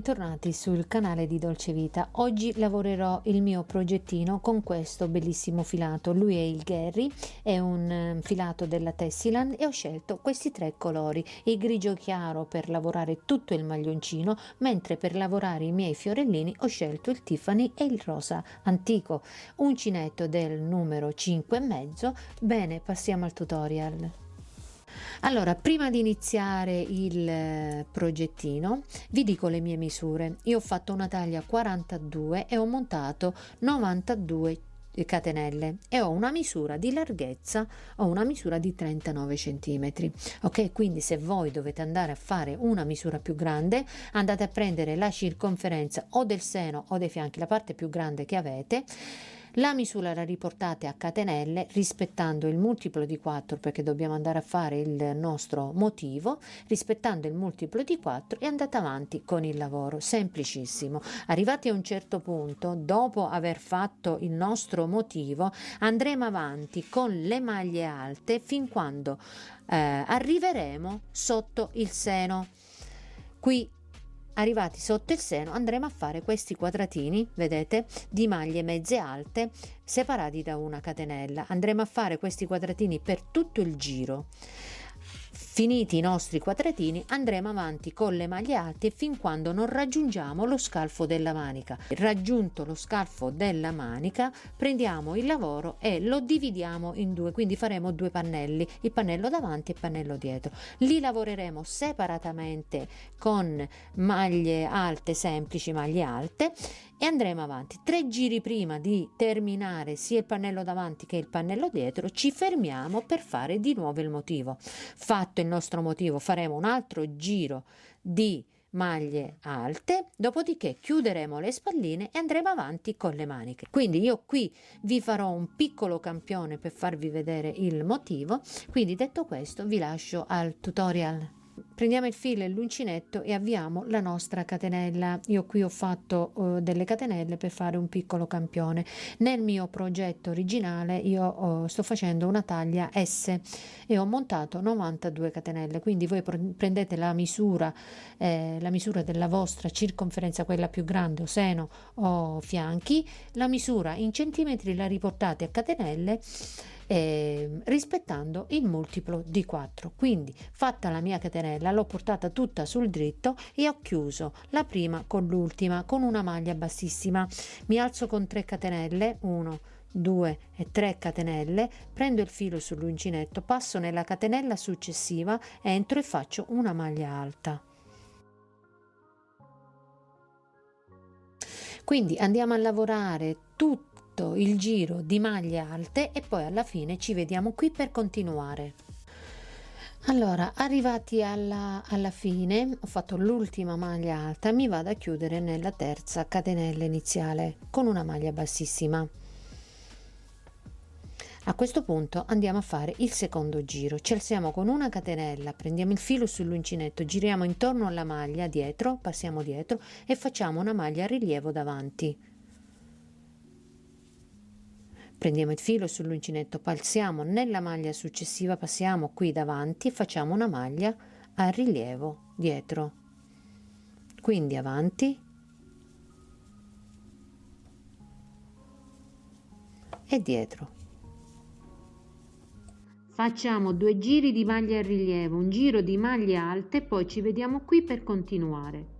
bentornati sul canale di Dolce Vita. Oggi lavorerò il mio progettino con questo bellissimo filato. Lui è il Gary, è un filato della Tessiland e ho scelto questi tre colori: il grigio chiaro per lavorare tutto il maglioncino, mentre per lavorare i miei fiorellini ho scelto il Tiffany e il rosa antico. Uncinetto del numero 5,5. Bene, passiamo al tutorial. Allora, prima di iniziare il progettino vi dico le mie misure. Io ho fatto una taglia 42 e ho montato 92 catenelle e ho una misura di larghezza, ho una misura di 39 centimetri. Ok, quindi se voi dovete andare a fare una misura più grande, andate a prendere la circonferenza o del seno o dei fianchi, la parte più grande che avete. La misura la riportate a catenelle rispettando il multiplo di 4, perché dobbiamo andare a fare il nostro motivo, rispettando il multiplo di 4 e andate avanti con il lavoro, semplicissimo. Arrivati a un certo punto, dopo aver fatto il nostro motivo, andremo avanti con le maglie alte fin quando arriveremo sotto il seno. Qui arrivati sotto il seno andremo a fare questi quadratini, vedete, di maglie mezze alte separati da una catenella. Andremo a fare questi quadratini per tutto il giro. Finiti i nostri quadratini andremo avanti con le maglie alte fin quando non raggiungiamo lo scalfo della manica. Raggiunto lo scalfo della manica prendiamo il lavoro e lo dividiamo in due, quindi faremo due pannelli, il pannello davanti e il pannello dietro. Li lavoreremo separatamente con maglie alte semplici, maglie alte, e andremo avanti 3 giri prima di terminare sia il pannello davanti che il pannello dietro. Ci fermiamo per fare di nuovo il motivo. Fatto il nostro motivo faremo un altro giro di maglie alte, dopodiché chiuderemo le spalline e andremo avanti con le maniche. Quindi io qui vi farò un piccolo campione per farvi vedere il motivo, quindi detto questo vi lascio al tutorial. Prendiamo il filo e l'uncinetto e avviamo la nostra catenella. Io qui ho fatto delle catenelle per fare un piccolo campione. Nel mio progetto originale io sto facendo una taglia S e ho montato 92 catenelle, quindi voi prendete la misura della vostra circonferenza, quella più grande, o seno o fianchi, la misura in centimetri la riportate a catenelle, rispettando il multiplo di 4. Quindi fatta la mia catenella l'ho portata tutta sul dritto e ho chiuso la prima con l'ultima con una maglia bassissima. Mi alzo con 3 catenelle, 1, 2 e 3 catenelle, prendo il filo sull'uncinetto, passo nella catenella successiva, entro e faccio una maglia alta. Quindi andiamo a lavorare tutto il giro di maglie alte e poi alla fine ci vediamo qui per continuare. Allora, arrivati alla fine, ho fatto l'ultima maglia alta, mi vado a chiudere nella terza catenella iniziale con una maglia bassissima. A questo punto andiamo a fare il secondo giro. Ci alziamo con una catenella, prendiamo il filo sull'uncinetto, giriamo intorno alla maglia dietro, passiamo dietro e facciamo una maglia a rilievo davanti. Prendiamo il filo sull'uncinetto, passiamo nella maglia successiva, passiamo qui davanti e facciamo una maglia a rilievo dietro. Quindi avanti e dietro. Facciamo 2 giri di maglia a rilievo, un giro di maglie alte, poi ci vediamo qui per continuare.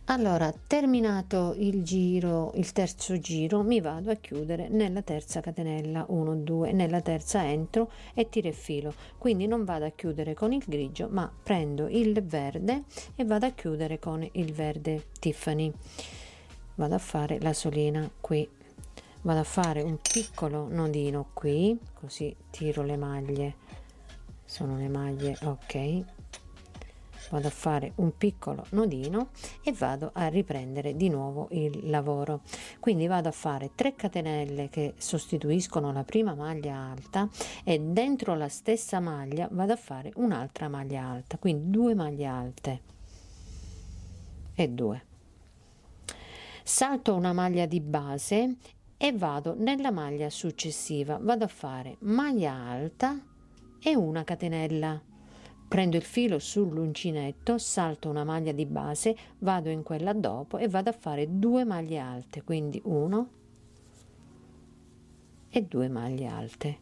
Allora, terminato il giro, il terzo giro, mi vado a chiudere nella terza catenella, 1, 2, nella terza entro e tiro il filo. Quindi non vado a chiudere con il grigio, ma prendo il verde e vado a chiudere con il verde Tiffany. Vado a fare la solina qui. Vado a fare un piccolo nodino qui, così tiro le maglie, sono le maglie, ok. Vado a fare un piccolo nodino e vado a riprendere di nuovo il lavoro. Quindi vado a fare 3 catenelle che sostituiscono la prima maglia alta e dentro la stessa maglia vado a fare un'altra maglia alta, quindi 2 maglie alte e 2. Salto una maglia di base e vado nella maglia successiva, vado a fare maglia alta e una catenella. prendo il filo sull'uncinetto, salto una maglia di base, vado in quella dopo e vado a fare 2 maglie alte, quindi 1 e 2 maglie alte.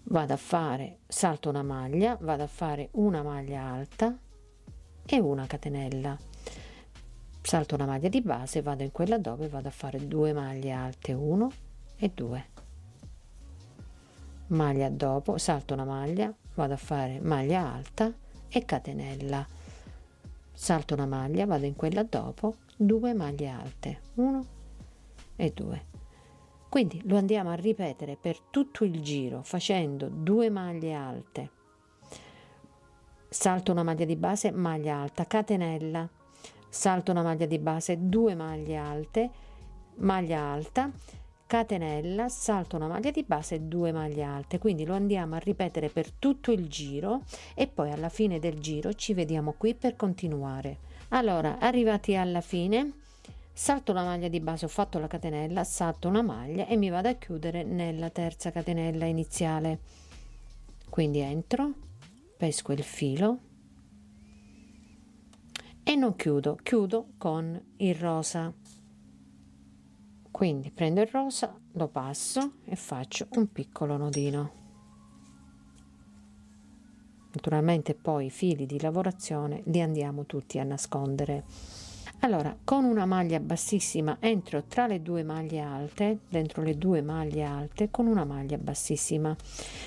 Vado a fare, salto una maglia, vado a fare una maglia alta e una catenella, salto una maglia di base, vado in quella dopo e vado a fare 2 maglie alte, 1 e 2 maglia dopo, salto una maglia, vado a fare maglia alta e catenella, salto una maglia, vado in quella dopo, 2 maglie alte, 1 e 2. Quindi lo andiamo a ripetere per tutto il giro facendo 2 maglie alte, salto una maglia di base, maglia alta, catenella, salto una maglia di base, 2 maglie alte, maglia alta, catenella, salto una maglia di base, 2 maglie alte. Quindi lo andiamo a ripetere per tutto il giro e poi alla fine del giro ci vediamo qui per continuare. Allora, arrivati alla fine, salto la maglia di base, ho fatto la catenella, salto una maglia e mi vado a chiudere nella terza catenella iniziale. Quindi entro, pesco il filo e non chiudo, chiudo con il rosa. Quindi prendo il rosa, lo passo e faccio un piccolo nodino. Naturalmente poi i fili di lavorazione li andiamo tutti a nascondere. Allora, con una maglia bassissima entro tra le 2 maglie alte, dentro le 2 maglie alte, con una maglia bassissima.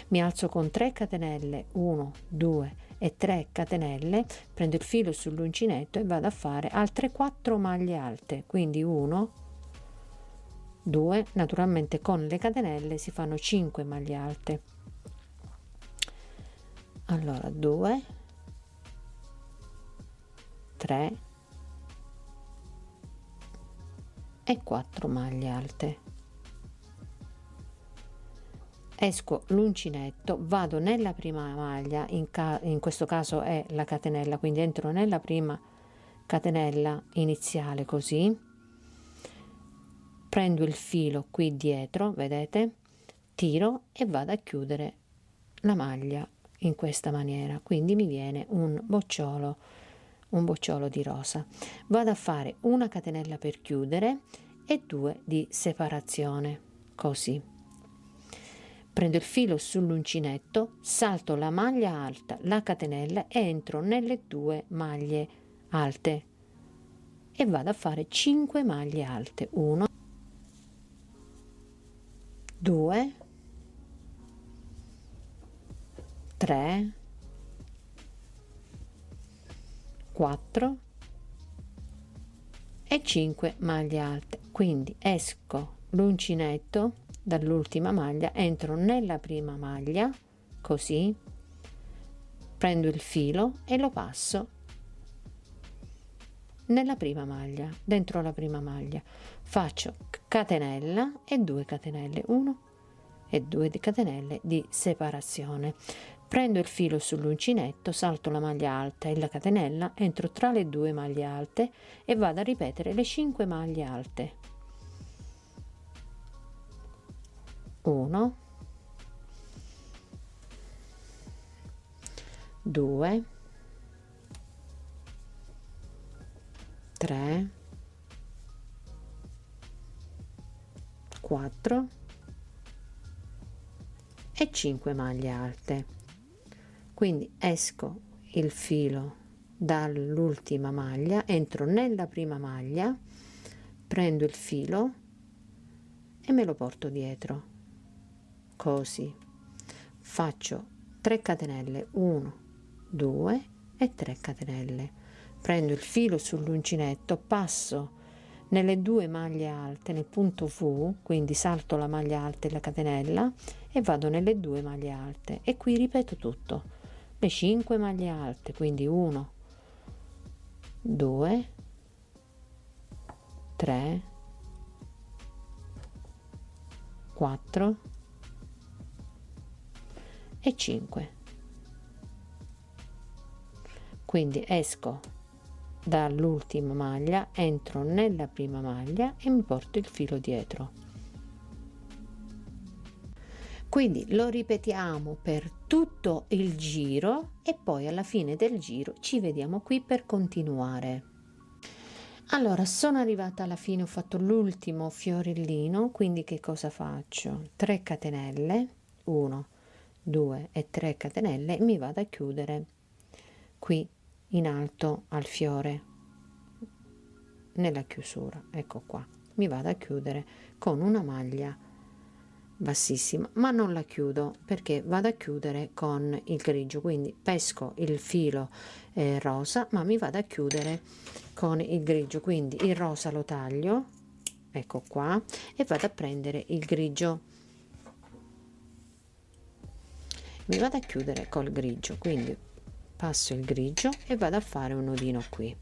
Mi alzo con 3 catenelle, 1, 2 e 3 catenelle, prendo il filo sull'uncinetto e vado a fare altre 4 maglie alte, quindi 1, 2, naturalmente con le catenelle si fanno 5 maglie alte. Allora 2, 3 e 4 maglie alte. Esco l'uncinetto, vado nella prima maglia, in questo caso è la catenella, quindi entro nella prima catenella iniziale così, prendo il filo qui dietro, vedete, tiro e vado a chiudere la maglia in questa maniera, quindi mi viene un bocciolo di rosa. Vado a fare una catenella per chiudere e 2 di separazione, così. Prendo il filo sull'uncinetto, salto la maglia alta, la catenella e entro nelle 2 maglie alte e vado a fare 5 maglie alte, 1, 2, 3, 4 e 5 maglie alte. Quindi esco l'uncinetto dall'ultima maglia, entro nella prima maglia così, prendo il filo e lo passo nella prima maglia, dentro la prima maglia, faccio catenella e 2 catenelle, 1 e 2 catenelle di separazione. Prendo il filo sull'uncinetto, salto la maglia alta e la catenella, entro tra le 2 maglie alte e vado a ripetere le 5 maglie alte. 1, 2, 3, 4 e 5 maglie alte. Quindi esco il filo dall'ultima maglia, entro nella prima maglia, prendo il filo e me lo porto dietro, così faccio 3 catenelle, 1, 2 e 3 catenelle, prendo il filo sull'uncinetto, passo nelle 2 maglie alte nel punto V, quindi salto la maglia alta e la catenella e vado nelle 2 maglie alte e qui ripeto tutto, le 5 maglie alte, quindi 1, 2, 3, 4 e 5. Quindi esco dall'ultima maglia, entro nella prima maglia e mi porto il filo dietro. Quindi lo ripetiamo per tutto il giro e poi alla fine del giro ci vediamo qui per continuare. Allora, sono arrivata alla fine, ho fatto l'ultimo fiorellino, quindi che cosa faccio? 3 catenelle, 1, 2 e 3 catenelle, e mi vado a chiudere qui in alto al fiore, nella chiusura, ecco qua, mi vado a chiudere con una maglia bassissima, ma non la chiudo perché vado a chiudere con il grigio, quindi pesco il filo rosa, ma mi vado a chiudere con il grigio, quindi il rosa lo taglio, ecco qua, e vado a prendere il grigio, mi vado a chiudere col grigio, quindi passo il grigio e vado a fare un nodino qui.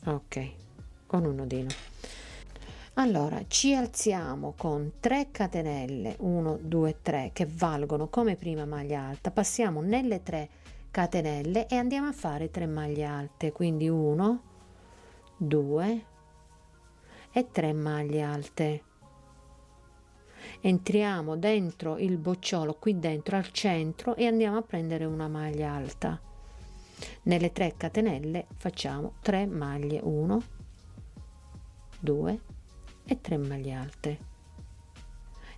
Ok, con un nodino. Allora ci alziamo con 3 catenelle, 1 2 3, che valgono come prima maglia alta, passiamo nelle 3 catenelle e andiamo a fare 3 maglie alte, quindi 1 2 e 3 maglie alte. Entriamo dentro il bocciolo, qui dentro al centro, e andiamo a prendere una maglia alta. Nelle 3 catenelle facciamo 3 maglie, 1 2 e 3 maglie alte.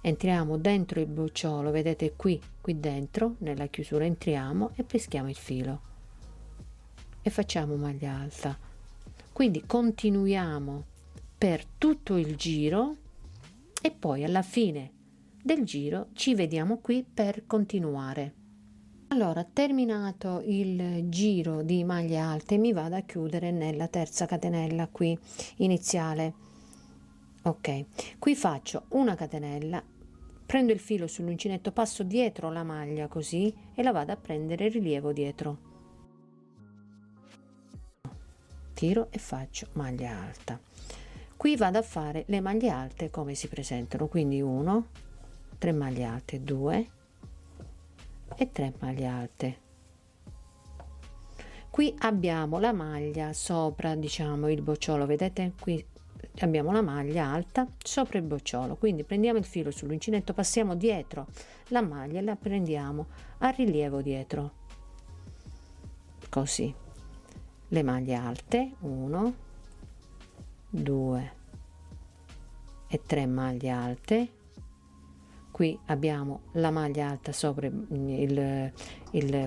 Entriamo dentro il bocciolo, vedete qui dentro nella chiusura, entriamo e peschiamo il filo e facciamo maglia alta. Quindi continuiamo per tutto il giro e poi alla fine del giro ci vediamo qui per continuare. Allora, terminato il giro di maglie alte, mi vado a chiudere nella terza catenella qui iniziale. Ok, qui faccio una catenella, prendo il filo sull'uncinetto, passo dietro la maglia così e la vado a prendere rilievo dietro, tiro e faccio maglia alta. Qui vado a fare le maglie alte come si presentano, quindi 1 3 maglie alte, 2 e 3 maglie alte. Qui abbiamo la maglia sopra, diciamo, il bocciolo, vedete qui abbiamo la maglia alta sopra il bocciolo, quindi prendiamo il filo sull'uncinetto, passiamo dietro la maglia e la prendiamo a rilievo dietro, così. Le maglie alte, 1 2 e 3 maglie alte. Qui abbiamo la maglia alta sopra il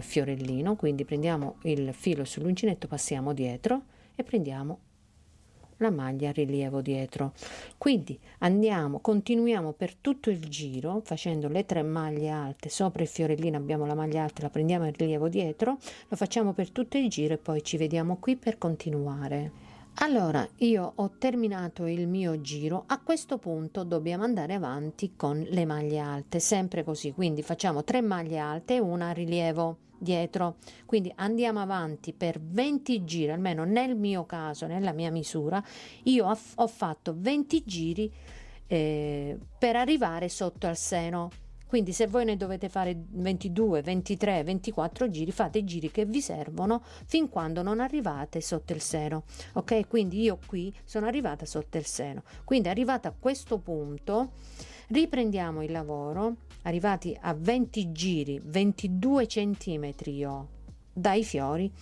fiorellino, quindi prendiamo il filo sull'uncinetto, passiamo dietro e prendiamo la maglia a rilievo dietro. Quindi continuiamo per tutto il giro facendo le 3 maglie alte sopra il fiorellino, abbiamo la maglia alta, la prendiamo a rilievo dietro, lo facciamo per tutto il giro e poi ci vediamo qui per continuare. Allora, io ho terminato il mio giro, a questo punto dobbiamo andare avanti con le maglie alte, sempre così, quindi facciamo 3 maglie alte e una a rilievo dietro, quindi andiamo avanti per 20 giri, almeno nel mio caso, nella mia misura, io ho fatto 20 giri per arrivare sotto al seno. Quindi se voi ne dovete fare 22, 23, 24 giri, fate i giri che vi servono fin quando non arrivate sotto il seno. Ok? Quindi io qui sono arrivata sotto il seno. Quindi arrivata a questo punto riprendiamo il lavoro, arrivati a 20 giri, 22 centimetri io dai fiori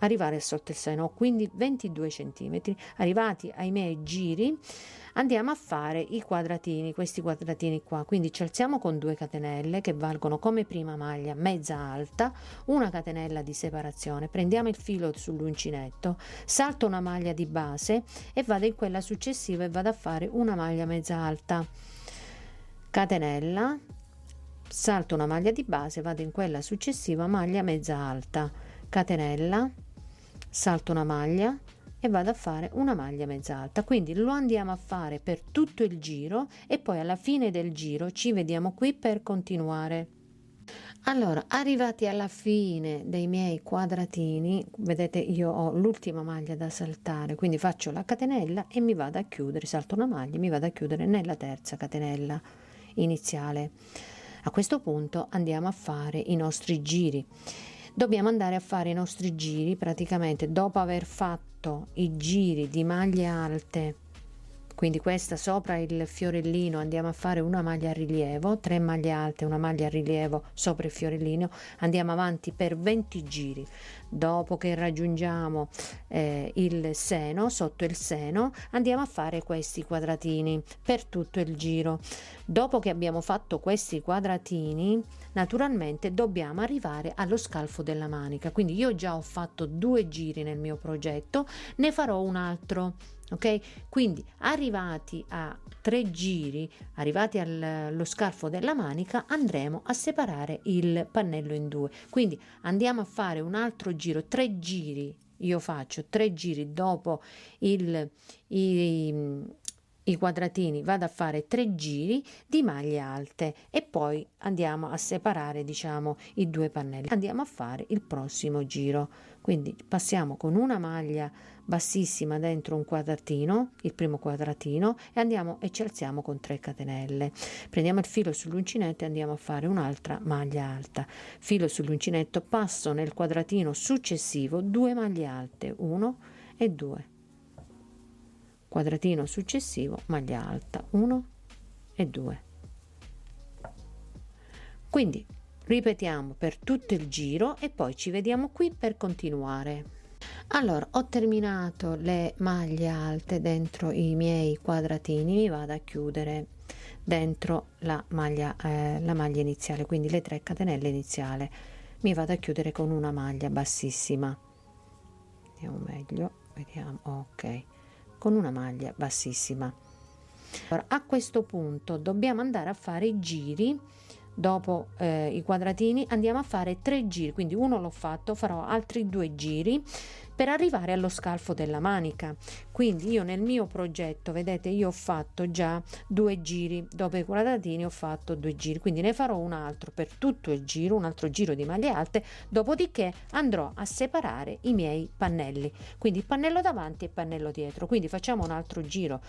arrivare sotto il seno, quindi 22 centimetri. Arrivati ai miei giri andiamo a fare i quadratini, questi quadratini qua, quindi ci alziamo con 2 catenelle che valgono come prima maglia mezza alta, una catenella di separazione, prendiamo il filo sull'uncinetto, salto una maglia di base e vado in quella successiva e vado a fare una maglia mezza alta, catenella, salto una maglia di base, vado in quella successiva, maglia mezza alta, catenella, salto una maglia e vado a fare una maglia mezza alta. Quindi lo andiamo a fare per tutto il giro e poi alla fine del giro ci vediamo qui per continuare. Allora, arrivati alla fine dei miei quadratini, vedete io ho l'ultima maglia da saltare, quindi faccio la catenella e mi vado a chiudere, salto una maglia e mi vado a chiudere nella terza catenella iniziale. A questo punto andiamo a fare i nostri giri. Dobbiamo andare a fare i nostri giri praticamente dopo aver fatto i giri di maglie alte quindi questa sopra il fiorellino andiamo a fare una maglia a rilievo, 3 maglie alte, una maglia a rilievo sopra il fiorellino, andiamo avanti per 20 giri. Dopo che raggiungiamo il seno, sotto il seno, andiamo a fare questi quadratini per tutto il giro. Dopo che abbiamo fatto questi quadratini, naturalmente dobbiamo arrivare allo scalfo della manica. Quindi io già ho fatto 2 giri nel mio progetto, ne farò un altro. Ok, quindi arrivati a 3 giri, arrivati allo scalfo della manica, andremo a separare il pannello in due. Quindi andiamo a fare un altro giro, 3 giri. Io faccio 3 giri dopo i quadratini, vado a fare 3 giri di maglie alte e poi andiamo a separare, diciamo, i due pannelli. Andiamo a fare il prossimo giro. Quindi passiamo con una maglia bassissima dentro un quadratino, il primo quadratino, e andiamo e ci alziamo con 3 catenelle. Prendiamo il filo sull'uncinetto e andiamo a fare un'altra maglia alta. Filo sull'uncinetto, passo nel quadratino successivo, 2 maglie alte, 1 e 2. Quadratino successivo, maglia alta, 1 e 2. Quindi ripetiamo per tutto il giro e poi ci vediamo qui per continuare. Allora, ho terminato le maglie alte dentro i miei quadratini, mi vado a chiudere dentro la maglia iniziale, quindi le 3 catenelle iniziali. Mi vado a chiudere con una maglia bassissima. Vediamo meglio, vediamo, ok, con una maglia bassissima. Allora, a questo punto dobbiamo andare a fare i giri. Dopo i quadratini andiamo a fare 3 giri, quindi uno l'ho fatto, farò altri 2 giri per arrivare allo scalfo della manica. Quindi io nel mio progetto, vedete, io ho fatto già 2 giri, dopo i quadratini ho fatto 2 giri, quindi ne farò un altro per tutto il giro, un altro giro di maglie alte, dopodiché andrò a separare i miei pannelli, quindi il pannello davanti e il pannello dietro. Quindi facciamo un altro giro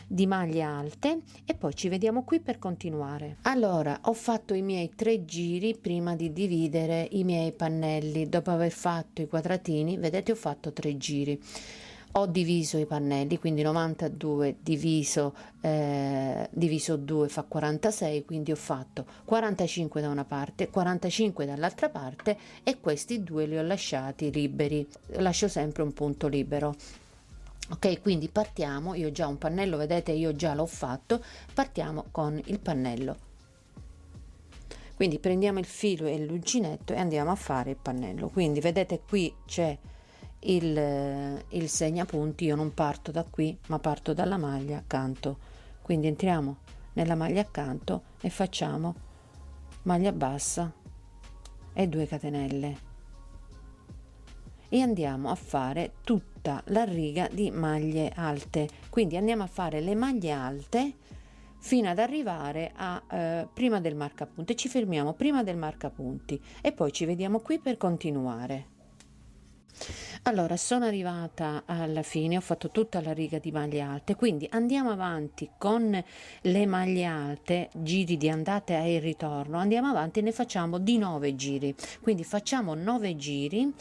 di maglie alte e poi ci vediamo qui per continuare. Allora, ho fatto i miei 3 giri prima di dividere i miei pannelli. Dopo aver fatto i quadratini, vedete, ho fatto 3 giri. Ho diviso i pannelli, quindi 92 diviso 2 fa 46, quindi ho fatto 45 da una parte, 45 dall'altra parte e questi due li ho lasciati liberi. Lascio sempre un punto libero. Ok, quindi partiamo. Io già un pannello, vedete, io già l'ho fatto. Partiamo con il pannello, quindi prendiamo il filo e l'uncinetto e andiamo a fare il pannello. Quindi vedete qui c'è il segnapunti. Io non parto da qui ma parto dalla maglia accanto, quindi entriamo nella maglia accanto e facciamo maglia bassa e 2 catenelle e andiamo a fare tutta la riga di maglie alte. Quindi andiamo a fare le maglie alte fino ad arrivare a prima del marcapunti. Ci fermiamo prima del marcapunti e poi ci vediamo qui per continuare. Allora, sono arrivata alla fine, ho fatto tutta la riga di maglie alte, quindi andiamo avanti con le maglie alte, giri di andata e ritorno, andiamo avanti e ne facciamo di 9 giri, quindi facciamo 9 giri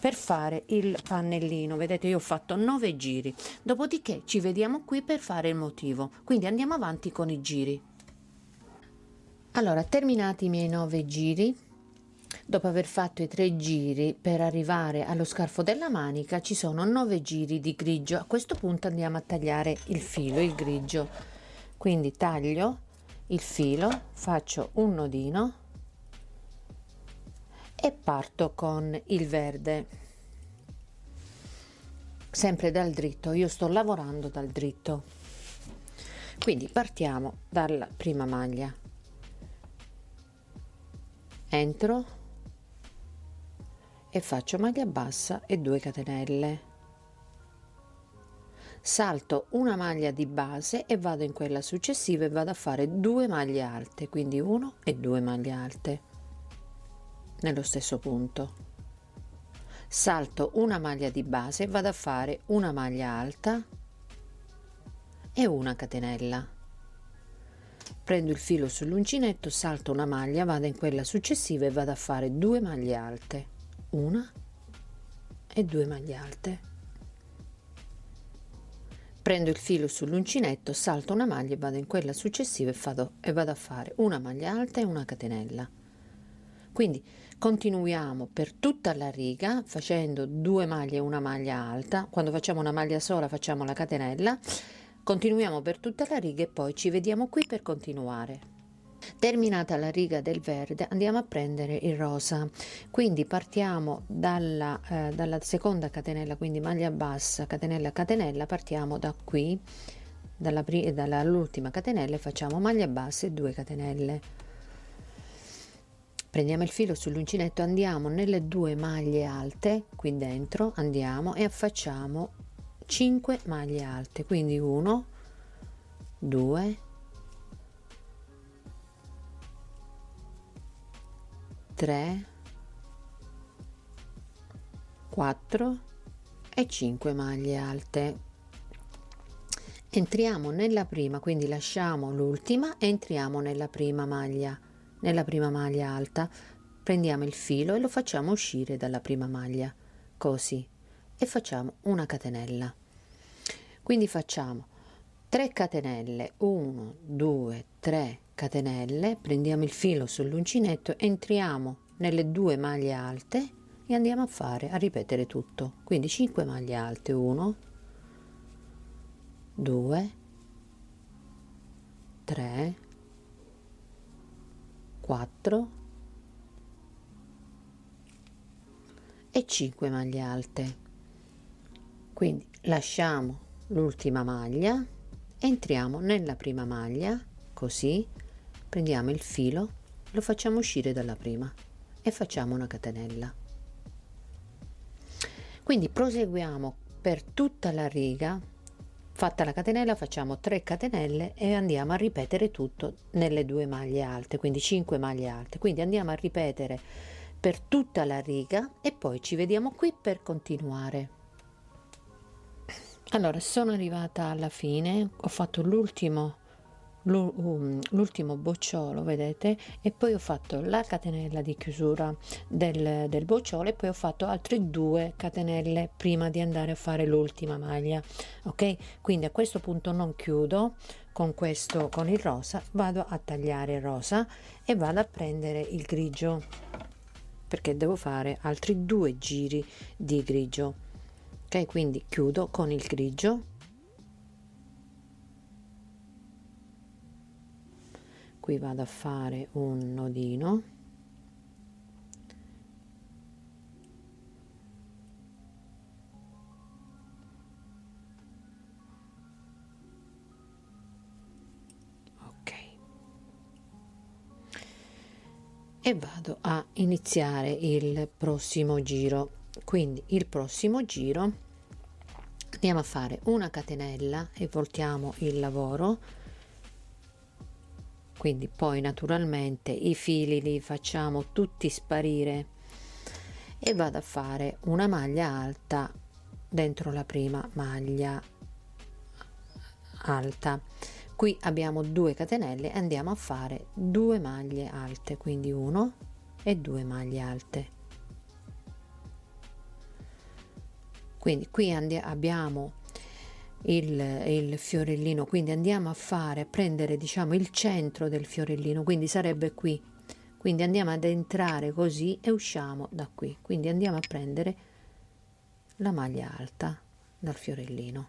per fare il pannellino. Vedete, io ho fatto 9 giri, dopodiché ci vediamo qui per fare il motivo, quindi andiamo avanti con i giri. Allora, terminati i miei 9 giri, dopo aver fatto i 3 giri per arrivare allo scalfo della manica, ci sono 9 giri di grigio. A questo punto andiamo a tagliare il filo, il grigio. Quindi taglio il filo, faccio un nodino e parto con il verde, sempre dal dritto. Io sto lavorando dal dritto, quindi partiamo dalla prima maglia, entro e faccio maglia bassa e 2 catenelle, salto una maglia di base e vado in quella successiva e vado a fare 2 maglie alte, quindi 1 e 2 maglie alte nello stesso punto, salto una maglia di base e vado a fare una maglia alta e una catenella, prendo il filo sull'uncinetto, salto una maglia, vado in quella successiva e vado a fare 2 maglie alte, una e 2 maglie alte, prendo il filo sull'uncinetto, salto una maglia e vado in quella successiva e vado a fare una maglia alta e una catenella. Quindi continuiamo per tutta la riga facendo 2 maglie e una maglia alta. Quando facciamo una maglia sola facciamo la catenella, continuiamo per tutta la riga e poi ci vediamo qui per continuare. Terminata la riga del verde andiamo a prendere il rosa, quindi partiamo dalla seconda catenella, quindi maglia bassa, catenella, catenella, partiamo da qui, dall'ultima catenella e facciamo maglia bassa e 2 catenelle. Prendiamo il filo sull'uncinetto, andiamo nelle 2 maglie alte, qui dentro andiamo e facciamo 5 maglie alte, quindi 1, 2, 3, 4 e 5 maglie alte. Entriamo nella prima, quindi lasciamo l'ultima, entriamo nella prima maglia alta, prendiamo il filo e lo facciamo uscire dalla prima maglia, così, e facciamo una catenella. Quindi facciamo 3 catenelle, 1, 2, 3 catenelle, prendiamo il filo sull'uncinetto, entriamo nelle 2 maglie alte e andiamo a ripetere tutto, quindi 5 maglie alte, 1, 2, 3, 4 e 5 maglie alte. Quindi lasciamo l'ultima maglia, entriamo nella prima maglia, così, prendiamo il filo, lo facciamo uscire dalla prima e facciamo una catenella. Quindi proseguiamo per tutta la riga. Fatta la catenella facciamo 3 catenelle e andiamo a ripetere tutto nelle 2 maglie alte, quindi 5 maglie alte. Quindi andiamo a ripetere per tutta la riga e poi ci vediamo qui per continuare. Allora, sono arrivata alla fine, ho fatto l'ultimo bocciolo, vedete, e poi ho fatto la catenella di chiusura del bocciolo e poi ho fatto altre 2 catenelle prima di andare a fare l'ultima maglia. Ok, quindi a questo punto non chiudo con il rosa, vado a tagliare il rosa e vado a prendere il grigio, perché devo fare altri 2 giri di grigio. Ok, quindi chiudo con il grigio, qui vado a fare un nodino, ok, e vado a iniziare il prossimo giro. Quindi il prossimo giro andiamo a fare una catenella e voltiamo il lavoro. Quindi poi naturalmente i fili li facciamo tutti sparire e vado a fare una maglia alta dentro la prima maglia alta. Qui abbiamo 2 catenelle e andiamo a fare 2 maglie alte, quindi 1 e 2 maglie alte. Quindi qui abbiamo il fiorellino, quindi andiamo a prendere, diciamo, il centro del fiorellino, quindi sarebbe qui, quindi andiamo ad entrare così e usciamo da qui, quindi andiamo a prendere la maglia alta dal fiorellino.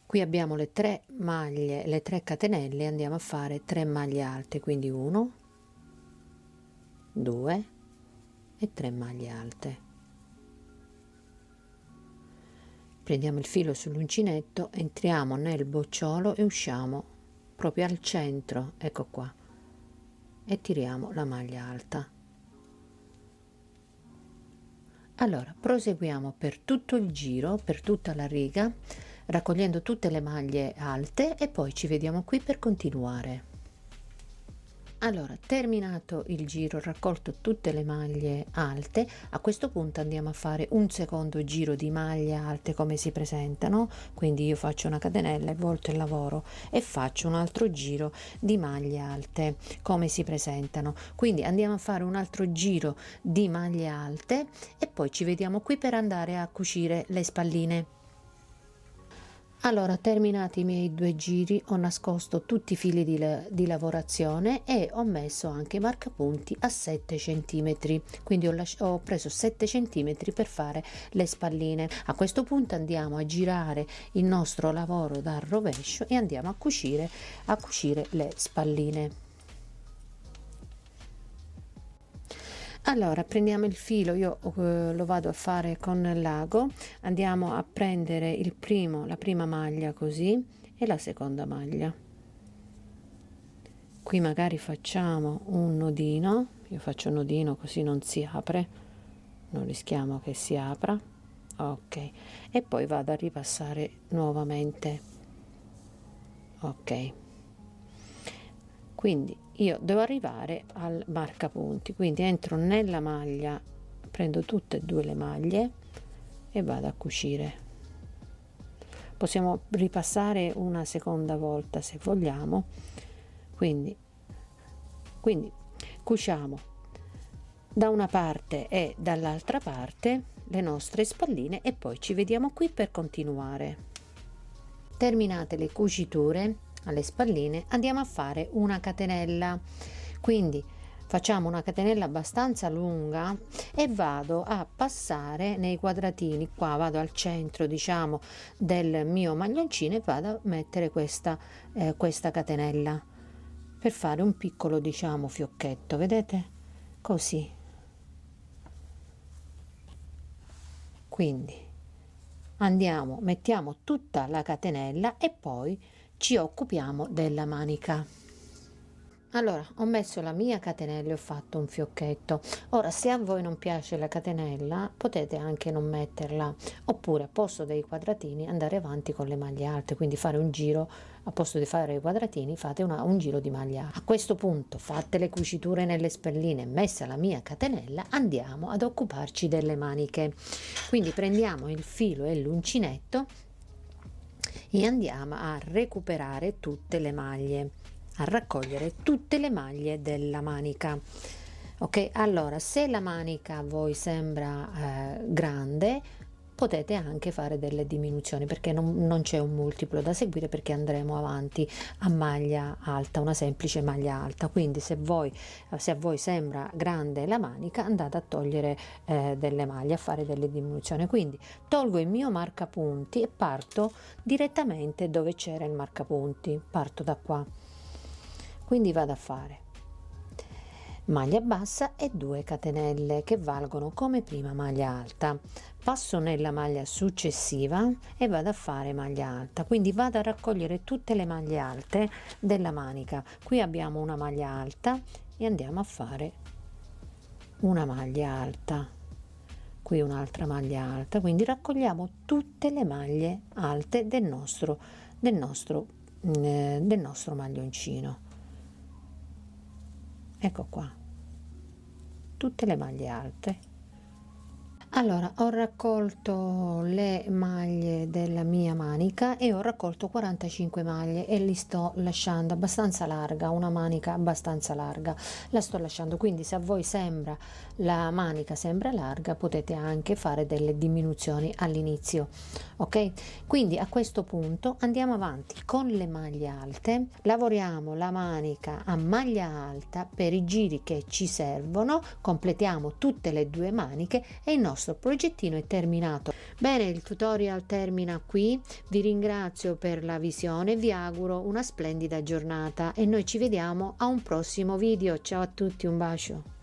Qui abbiamo le 3 maglie, le 3 catenelle, andiamo a fare 3 maglie alte, quindi 1, 2 e 3 maglie alte. Prendiamo il filo sull'uncinetto, entriamo nel bocciolo e usciamo proprio al centro, ecco qua, e tiriamo la maglia alta. Allora proseguiamo per tutto il giro, per tutta la riga, raccogliendo tutte le maglie alte e poi ci vediamo qui per continuare. Allora, terminato il giro, raccolto tutte le maglie alte, a questo punto andiamo a fare un secondo giro di maglie alte come si presentano, quindi io faccio una catenella e volto il lavoro e faccio un altro giro di maglie alte come si presentano, quindi andiamo a fare un altro giro di maglie alte e poi ci vediamo qui per andare a cucire le spalline. Allora, terminati i miei 2 giri, ho nascosto tutti i fili di lavorazione e ho messo anche i marcapunti a 7 centimetri, quindi ho preso 7 centimetri per fare le spalline. A questo punto andiamo a girare il nostro lavoro dal rovescio e andiamo a cucire le spalline. Allora, prendiamo il filo, io lo vado a fare con l'ago, andiamo a prendere la prima maglia così e la seconda maglia. Qui magari facciamo un nodino, io faccio un nodino così non si apre, non rischiamo che si apra, ok, e poi vado a ripassare nuovamente, ok. Quindi io devo arrivare al marcapunti, quindi entro nella maglia, prendo tutte e due le maglie e vado a cucire. Possiamo ripassare una seconda volta se vogliamo, quindi cuciamo da una parte e dall'altra parte le nostre spalline e poi ci vediamo qui per continuare. Terminate le cuciture alle spalline, andiamo a fare una catenella, quindi facciamo una catenella abbastanza lunga e vado a passare nei quadratini, qua vado al centro diciamo del mio maglioncino e vado a mettere questa catenella per fare un piccolo diciamo fiocchetto, vedete, così. Quindi mettiamo tutta la catenella e poi ci occupiamo della manica. Allora, ho messo la mia catenella e ho fatto un fiocchetto. Ora, se a voi non piace la catenella, potete anche non metterla, oppure a posto dei quadratini andare avanti con le maglie alte, quindi fare un giro, a posto di fare i quadratini fate un giro di maglia. A questo punto, fatte le cuciture nelle spalline, messa la mia catenella, andiamo ad occuparci delle maniche. Quindi prendiamo il filo e l'uncinetto e andiamo a recuperare tutte le maglie, a raccogliere tutte le maglie della manica. Ok, allora se la manica a voi sembra grande, potete anche fare delle diminuzioni, perché non c'è un multiplo da seguire, perché andremo avanti a maglia alta, una semplice maglia alta. Quindi se a voi sembra grande la manica, andate a togliere delle maglie, a fare delle diminuzioni. Quindi tolgo il mio marcapunti e parto direttamente dove c'era il marcapunti, parto da qua, quindi vado a fare maglia bassa e 2 catenelle che valgono come prima maglia alta, passo nella maglia successiva e vado a fare maglia alta, quindi vado a raccogliere tutte le maglie alte della manica. Qui abbiamo una maglia alta e andiamo a fare una maglia alta, qui un'altra maglia alta, quindi raccogliamo tutte le maglie alte del nostro maglioncino. Ecco qua, tutte le maglie alte. Allora, ho raccolto le maglie della mia manica e ho raccolto 45 maglie e li sto lasciando abbastanza larga, una manica abbastanza larga la sto lasciando, quindi se a voi la manica sembra larga, potete anche fare delle diminuzioni all'inizio, ok? Quindi a questo punto andiamo avanti con le maglie alte, lavoriamo la manica a maglia alta per i giri che ci servono, completiamo tutte le 2 maniche e il nostro progettino è terminato. Bene, il tutorial termina qui, vi ringrazio per la visione, vi auguro una splendida giornata e noi ci vediamo a un prossimo video. Ciao a tutti, un bacio.